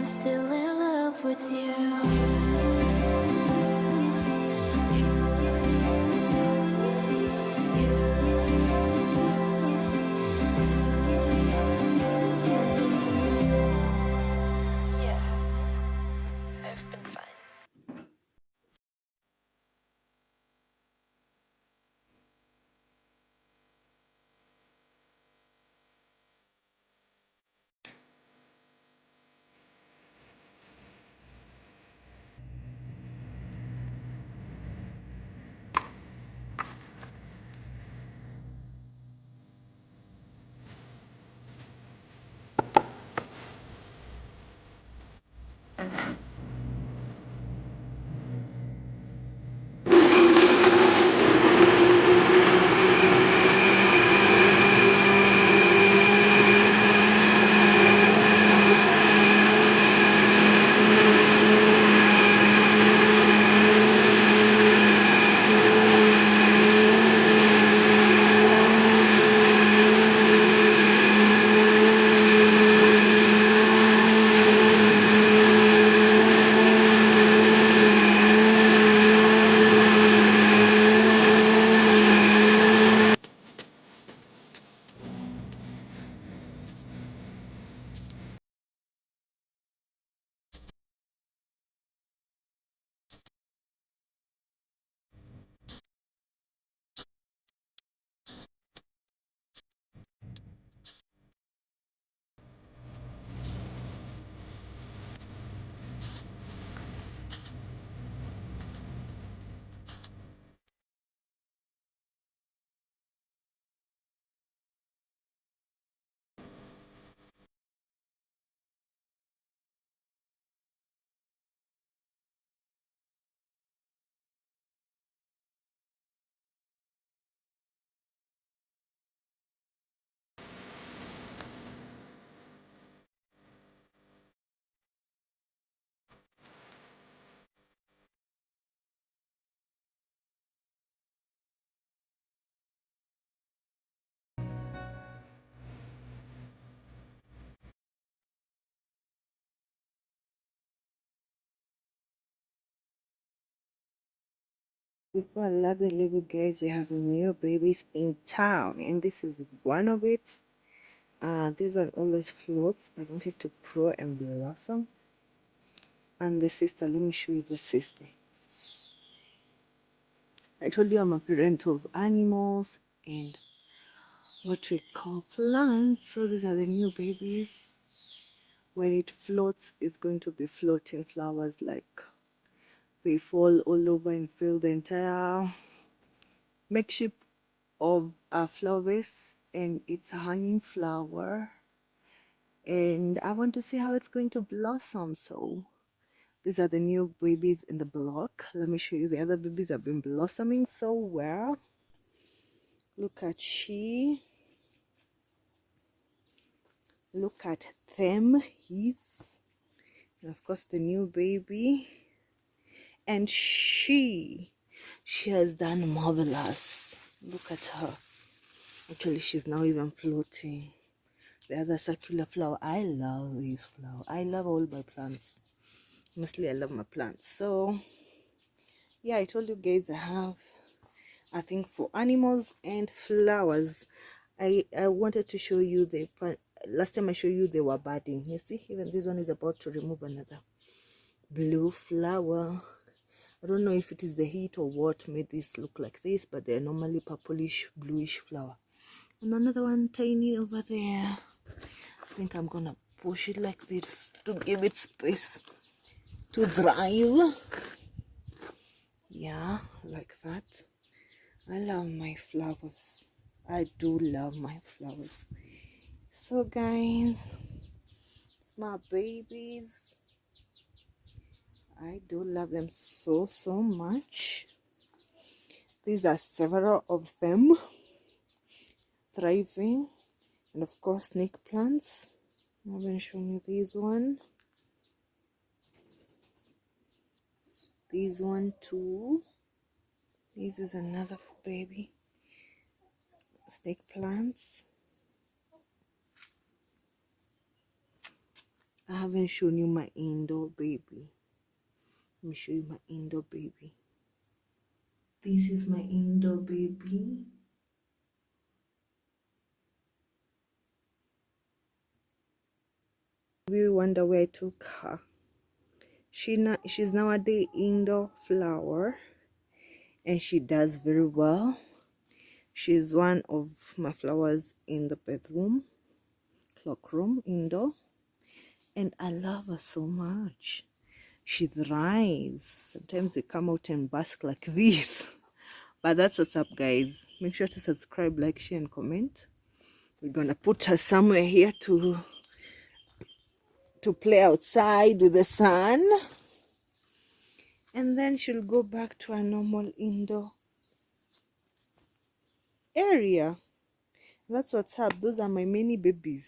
still in love with you. Before I love the little guys, we have new babies in town, and this is one of it. This one always floats. I want it to grow and blossom. And the sister, let me show you the sister. I told you I'm a parent of animals and what we call plants. So these are the new babies. When it floats, it's going to be floating flowers, like they fall all over and fill the entire makeshift of a flower vase, and it's a hanging flower, and I want to see how it's going to blossom. So these are the new babies in the block. Let me show you. The other babies have been blossoming so well. Look at she, look at them, and of course the new baby, and she has done marvelous. Look at her. Actually, she's now even floating. The other circular flower, I love these flowers. I love all my plants. Mostly I love my plants. So yeah, I told you guys I have a thing for animals and flowers. I wanted to show you the last time I showed you they were budding. You see, even this one is about to remove another blue flower. I don't know if it is the heat or what made this look like this, but they're normally purplish bluish flower. And another one tiny over there. I think I'm gonna push it like this to give it space to thrive. Yeah, like that. I love my flowers. I do love my flowers. So guys, it's my babies. I do love them so much. These are several of them thriving, and of course snake plants. I haven't shown you this one. This one too. This is another baby snake plants. I haven't shown you my indoor baby. Let me show you my indoor baby. This is my indoor baby. You wonder where I took her. She's nowadays indoor flower, and she does very well. She's one of my flowers in the bedroom, cloakroom, indoor, and I love her so much. She thrives. Sometimes we come out and bask like this. But that's what's up, guys. Make sure to subscribe, like, share, and comment. We're gonna put her somewhere here to play outside with the sun, and then she'll go back to a normal indoor area. That's what's up. Those are my mini babies.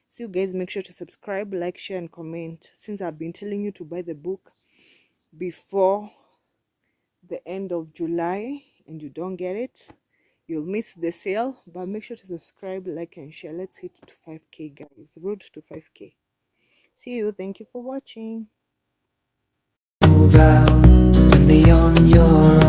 So you guys, make sure to subscribe, like, share, and comment. Since I've been telling you to buy the book before the end of July and you don't get it, you'll miss the sale. But make sure to subscribe, like, and share. Let's hit to 5K, guys. Road to 5K. See you. Thank you for watching. Move out and beyond your